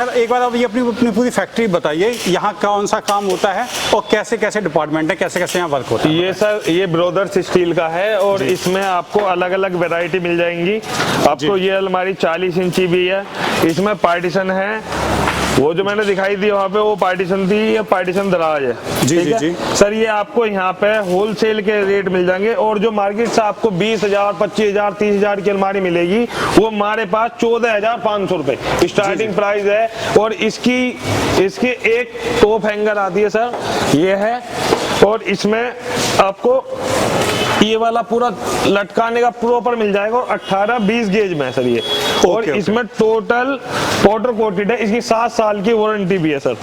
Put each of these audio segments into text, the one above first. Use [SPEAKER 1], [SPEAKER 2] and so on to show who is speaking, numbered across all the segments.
[SPEAKER 1] एक बार आप ये अपनी पूरी फैक्ट्री बताइए, यहाँ कौन सा काम होता है और कैसे कैसे डिपार्टमेंट है, कैसे कैसे यहाँ वर्क होता है?
[SPEAKER 2] ये सर ये ब्रदर्स स्टील का है और इसमें आपको अलग अलग वैरायटी मिल जाएंगी। आपको ये अलमारी 40 इंची भी है, इसमें पार्टीशन है। वो जो मैंने दिखाई दी वहाँ पे वो पार्टीशन थी, ये पार्टीशन दराज है।
[SPEAKER 1] जी जी।
[SPEAKER 2] सर ये आपको यहाँ पे होलसेल के रेट मिल जाएंगे और जो मार्केट से आपको 20,000, 25,000, 30,000 की अलमारी मिलेगी वो हमारे पास 14,500 रुपए स्टार्टिंग प्राइस है। और इसकी एक टॉप हैंगर आती है सर, ये है। और इसमें आपको ये वाला पूरा लटकाने का प्रॉपर मिल जाएगा और 18-20 गेज में है सर ये। और इसमें टोटल पाउडर कोटेड है, इसकी 7 साल की वारंटी भी है सर।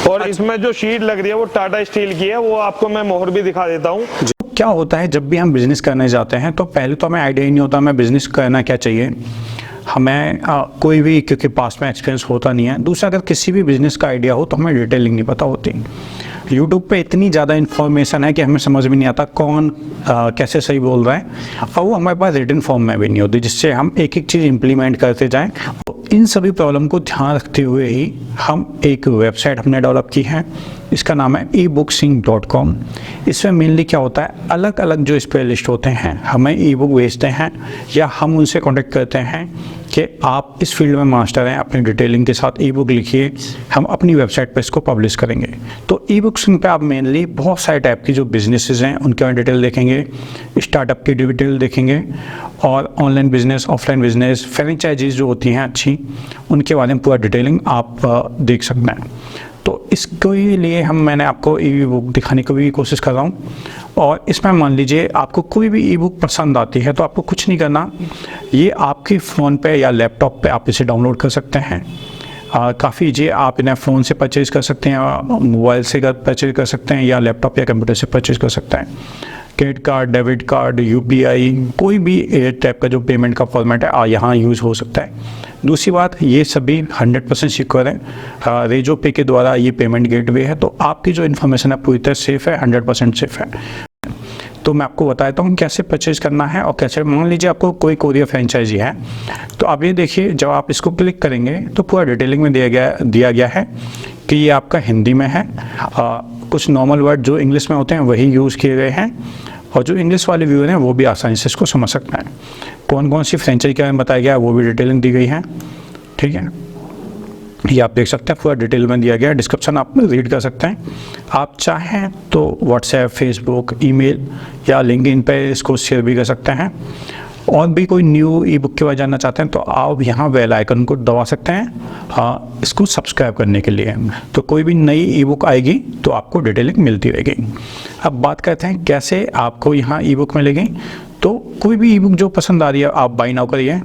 [SPEAKER 2] और इसमें जो शीट लग रही है वो टाटा स्टील की है, वो आपको मैं मोहर भी दिखा देता हूँ।
[SPEAKER 1] क्या होता है जब भी हम बिजनेस करने जाते हैं तो पहले तो हमें आइडिया ही नहीं होता हमें बिजनेस करना क्या चाहिए, हमें कोई भी, क्योंकि पास्ट में एक्सपीरियंस होता नहीं है। दूसरा, अगर किसी भी बिजनेस का आइडिया हो तो हमें डिटेलिंग नहीं पता होती। यूट्यूब पे इतनी ज़्यादा इन्फॉर्मेशन है कि हमें समझ में नहीं आता कौन कैसे सही बोल रहा है, और वो हमारे पास रिटन फॉर्म में भी नहीं होती जिससे हम एक एक चीज़ इम्प्लीमेंट करते जाएं। तो इन सभी प्रॉब्लम को ध्यान रखते हुए ही हम एक वेबसाइट हमने डेवलप की है, इसका नाम है ebooksync.com। इसमें मेनली क्या होता है, अलग अलग जो स्पेशलिस्ट होते हैं हमें ई बुक भेजते हैं या हम उनसे कॉन्टेक्ट करते हैं कि आप इस फील्ड में मास्टर हैं, अपनी डिटेलिंग के साथ ई बुक लिखिए, हम अपनी वेबसाइट पर इसको पब्लिश करेंगे। तो ebooksync पे आप मेनली बहुत सारे टाइप की जो बिजनेसेस हैं उनका डिटेल देखेंगे, स्टार्टअप की डिटेल देखेंगे, और online business, offline business, franchises जो होती हैं अच्छी, उनके बारे में पूरा डिटेलिंग आप देख सकते हैं। तो इसके लिए मैंने आपको ई बुक दिखाने की भी कोशिश कर रहा हूँ। और इसमें मान लीजिए आपको कोई भी ई बुक पसंद आती है तो आपको कुछ नहीं करना, ये आपके फ़ोन पे या लैपटॉप पे आप इसे डाउनलोड कर सकते हैं। काफ़ी जी आप इन्हें फ़ोन से परचेज कर सकते हैं, मोबाइल से परचेज कर सकते हैं, या लैपटॉप या कंप्यूटर से परचेज कर सकते हैं। Credit card, debit card, UPI, कोई भी टाइप का जो पेमेंट का फॉर्मेट है यहाँ यूज़ हो सकता है। दूसरी बात, ये सभी 100% सिक्योर है। रेजो पे के द्वारा ये पेमेंट गेटवे है, तो आपकी जो इन्फॉर्मेशन है पूरी तरह सेफ़ है, 100% सेफ़ है। तो मैं आपको बताता हूँ कैसे परचेज करना है और कैसे। मान लीजिए आपको कोई कोरियर फ्रेंचाइजी है, तो आप ये देखिए, जब आप इसको क्लिक करेंगे तो पूरा डिटेलिंग में दिया गया है कि ये आपका हिंदी में है। कुछ नॉर्मल वर्ड जो इंग्लिश में होते हैं वही यूज़ किए गए हैं, और जो इंग्लिश वाले व्यूअर हैं वो भी आसानी से इसको समझ सकते हैं। कौन कौन सी फ्रेंचाइजी के बारे में बताया गया है वो भी डिटेलिंग दी गई है, ठीक है। ये आप देख सकते हैं, पूरा डिटेल में दिया गया है। डिस्क्रिप्शन आप रीड कर सकते हैं। आप चाहें तो व्हाट्सएप, फेसबुक, ईमेल या लिंक्डइन पे इसको शेयर भी कर सकते हैं। और भी कोई न्यू ई बुक के बारे जानना चाहते हैं तो आप यहाँ बेल आइकन को दबा सकते हैं इसको सब्सक्राइब करने के लिए। तो कोई भी नई ई बुक आएगी तो आपको डिटेलिंग मिलती रहेगी। अब बात करते हैं कैसे आपको यहाँ ई बुक मिलेगी। तो कोई भी ई बुक जो पसंद आ रही है आप बाय नाउ करिए,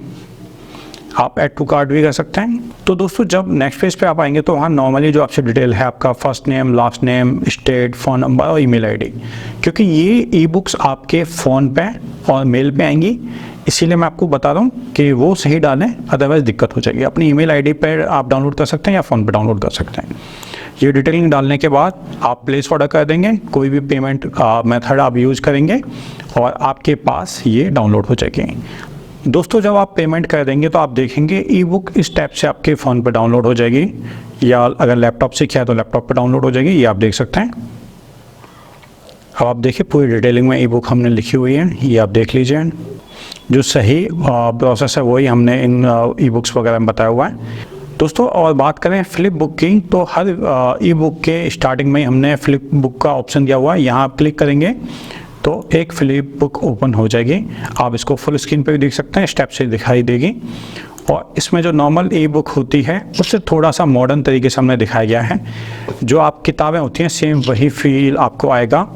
[SPEAKER 1] आप ऐड टू कार्ट भी कर सकते हैं। तो दोस्तों, जब नेक्स्ट पेज पे आप आएंगे तो वहाँ नॉर्मली जो आपसे डिटेल है, आपका first name, last name, state, phone number और ईमेल आईडी, क्योंकि ये ई बुक्स आपके फ़ोन पे और मेल पे आएंगी, इसीलिए मैं आपको बता रहा हूँ कि वो सही डालें, अदरवाइज़ दिक्कत हो जाएगी। अपनी ईमेल आईडी पर आप डाउनलोड कर सकते हैं या फ़ोन पर डाउनलोड कर सकते हैं। ये डिटेलिंग डालने के बाद आप प्लेस ऑर्डर कर देंगे, कोई भी पेमेंट मेथड आप यूज़ करेंगे और आपके पास ये डाउनलोड हो जाएगी। दोस्तों, जब आप पेमेंट कर देंगे तो आप देखेंगे ई बुक इस टाइप से आपके फ़ोन पर डाउनलोड हो जाएगी, या अगर लैपटॉप से किया है तो लैपटॉप पर डाउनलोड हो जाएगी। ये आप देख सकते हैं। अब आप देखिए पूरी डिटेलिंग में ई बुक हमने लिखी हुई है, ये आप देख लीजिए। जो सही प्रोसेस है वही हमने इन ई बुक्स वगैरह में बताया हुआ है। दोस्तों, और बात करें फ्लिप बुक की, तो हर ई बुक के स्टार्टिंग में हमने फ्लिप बुक का ऑप्शन दिया हुआ है। यहाँ आप क्लिक करेंगे तो एक फ्लिप बुक ओपन हो जाएगी। आप इसको फुल स्क्रीन पे भी देख सकते हैं, स्टेप से दिखाई देगी। और इसमें जो नॉर्मल ई बुक होती है उससे थोड़ा सा मॉडर्न तरीके से हमने दिखाया गया है। जो आप किताबें होती हैं सेम वही फील आपको आएगा,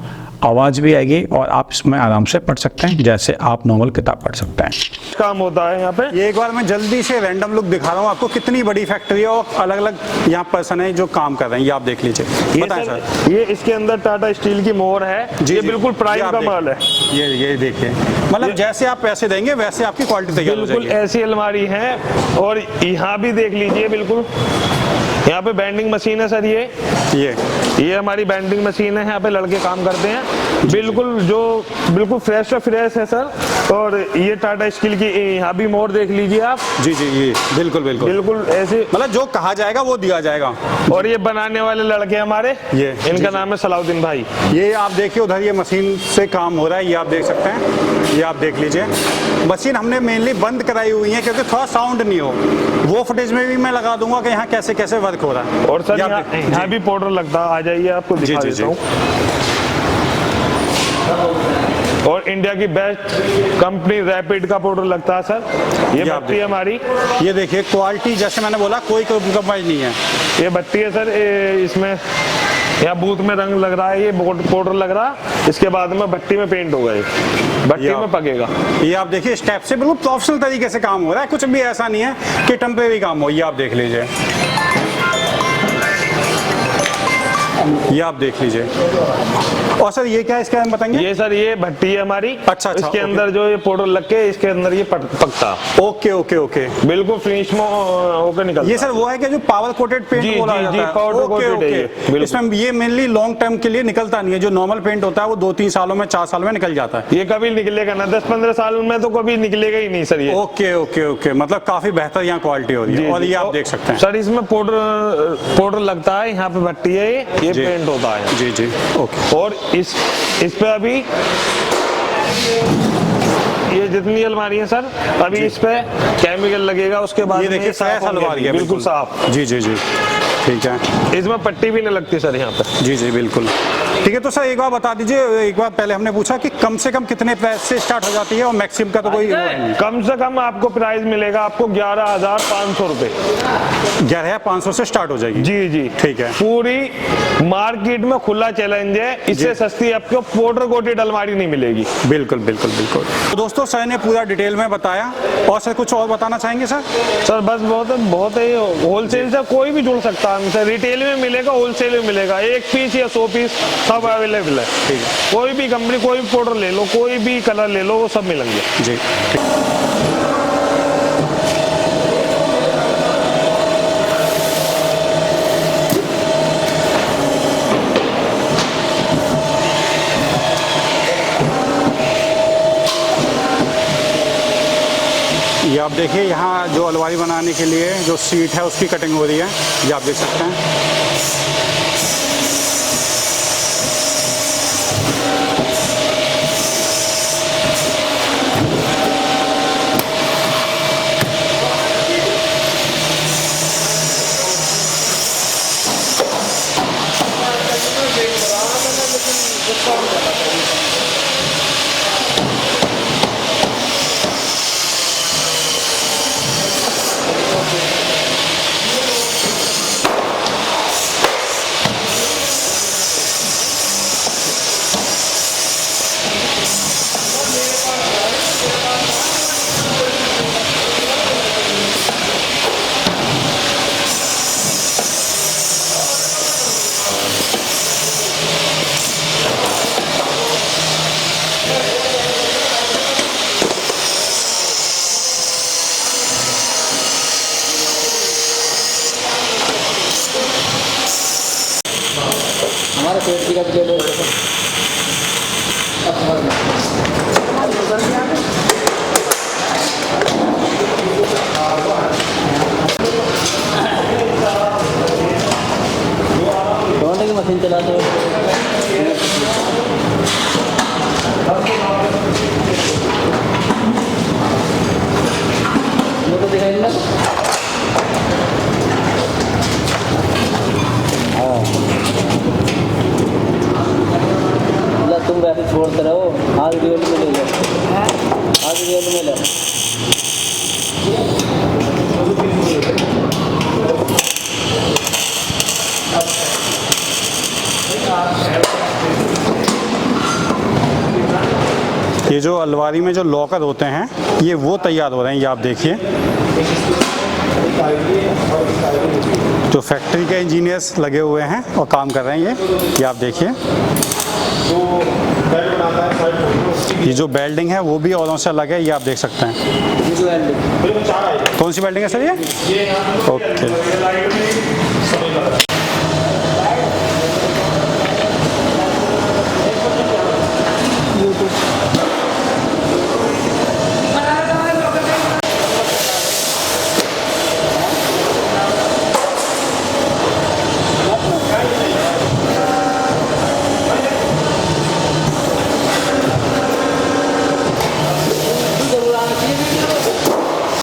[SPEAKER 1] आवाज़ भी आएगी और आप इसमें आराम से पढ़ सकते हैं जैसे आप नॉर्मल किताब पढ़ सकते हैं।
[SPEAKER 2] काम होता है यहाँ पे।
[SPEAKER 1] ये एक बार मैं जल्दी से रैंडम लुक दिखा रहा हूँ आपको, कितनी बड़ी फैक्ट्री है और अलग अलग यहाँ पर्सन है जो काम कर रहे हैं। ये आप देख लीजिए। बताएं सर।
[SPEAKER 2] ये इसके अंदर टाटा स्टील की मोहर है, ये बिल्कुल प्राइम का माल है।
[SPEAKER 1] ये देखिए, मतलब जैसे आप पैसे देंगे वैसे आपकी क्वालिटी तैयार हो जाएगी।
[SPEAKER 2] बिल्कुल ऐसी अलमारी है। और यहाँ भी देख लीजिए, बिल्कुल यहाँ पे बैंडिंग मशीन है सर, ये हमारी बैंडिंग मशीन है। यहाँ पे लड़के काम करते हैं, बिल्कुल फ्रेश है सर। और ये टाटा स्टील की यहाँ भी मोड़ देख लीजिए आप।
[SPEAKER 1] जी जी, ये बिल्कुल
[SPEAKER 2] ऐसे,
[SPEAKER 1] मतलब जो कहा जाएगा वो दिया जाएगा।
[SPEAKER 2] और ये बनाने वाले लड़के हमारे, इनका नाम है सलाउद्दीन भाई।
[SPEAKER 1] ये आप देखिए उधर ये मशीन से काम हो रहा है, ये आप देख सकते हैं। ये आप देख लीजिए, मशीन हमने मेनली बंद कराई हुई है क्योंकि थोड़ा साउंड नहीं हो। वो फुटेज में भी मैं लगा दूंगा कि यहाँ कैसे कैसे वर्क हो रहा है।
[SPEAKER 2] और सर यहाँ भी पाउडर लगता है, आ जाइए आपको दिखा देता हूँ। और इंडिया की बेस्ट कंपनी रैपिड का पाउडर लगता है सर। ये भट्टी है हमारी, ये देखिए क्वालिटी, जैसे मैंने बोला कोई कंप्रोमाइज नहीं है। ये भट्टी है सर, इसमें यहाँ बूथ में रंग लग रहा है, ये पाउडर लग रहा है, इसके बाद में भट्टी में पेंट होगा, ये भट्टी में पकेगा। ये आप देखिए स्टेप से बिल्कुल प्रोफेशनल तरीके से काम हो रहा है, कुछ भी ऐसा नहीं है कि टेम्परेरी काम हो। ये आप देख लीजिए, ये आप देख लीजिए। और सर ये क्या है, इसके बारे में बताएंगे? ये सर ये भट्टी है हमारी। अच्छा, इसके अंदर जो ये पाउडर लग के इसके अंदर ये पकता। ओके, बिल्कुल फिनिश में होकर निकलता। ये सर वो है कि जो पावर कोटेड पेंट बोला जाता है। पाउडर कोटेड है। इसमें ये मेनली लॉन्ग टर्म के लिए निकलता नहीं है। जो नॉर्मल पेंट होता है वो 2-3 सालों में, 4 साल में निकल जाता है। ये कभी निकलेगा ना, 10-15 साल में तो कभी निकलेगा ही नहीं सर ये। ओके, मतलब काफी बेहतर यहाँ क्वालिटी हो रही है। और ये आप देख सकते हैं सर, इसमें पाउडर लगता है, यहाँ पे भट्टी है, ये पेंट होता है। जी, ओके। और इस पे अभी ये जितनी अलमारी है सर, अभी इस पे केमिकल लगेगा, उसके बाद ये देखिए फ्रेश अलमारी है, बिल्कुल साफ। जी, ठीक है। इसमें पट्टी भी नहीं लगती सर यहाँ पे। जी, बिल्कुल ठीक है। तो सर एक बार बता दीजिए, एक बार पहले हमने पूछा कि कम से कम कितने प्राइस से स्टार्ट हो जाती है और मैक्सिमम का तो कोई नहीं। कम से कम आपको प्राइस मिलेगा आपको 11,500 रुपए। 11,500 से स्टार्ट हो जाएगी। जी, ठीक है। पूरी मार्केट में खुला चैलेंज है, इससे सस्ती आपको पाउडर कोटेड अलमारी नहीं मिलेगी। बिल्कुल। तो दोस्तों सर ने पूरा डिटेल में बताया। और सर कुछ और बताना चाहेंगे सर? सर बस बहुत है, होलसेल से कोई भी जुड़ सकता है हमसे। रिटेल में मिलेगा, होलसेल में मिलेगा, 1 पीस या 100 पीस सब अवेलेबल है। ठीक है। कोई भी कंपनी, कोई भी पाउडर ले लो, कोई भी कलर ले लो, वो सब मिलेंगे। जी, ये आप देखिए, यहाँ जो अलमारी बनाने के लिए जो सीट है उसकी कटिंग हो रही है, ये आप देख सकते हैं।
[SPEAKER 3] हमारे पेट का भी ले लो की मशीन चलाते हो। तो दिखाई ना। तुम वैसे छोड़ते रहो, आज रियल में ले लो, आज रियल में लो।
[SPEAKER 1] ये जो अलमारी में जो लॉकर होते हैं ये वो तैयार हो रहे हैं, ये आप देखिए। जो फैक्ट्री के इंजीनियर्स लगे हुए हैं और काम कर रहे हैं, ये आप देखिए। ये जो बेल्डिंग है वो भी औरों से अलग है, ये आप देख सकते हैं। कौन सी बेल्डिंग है सर ये? ओके।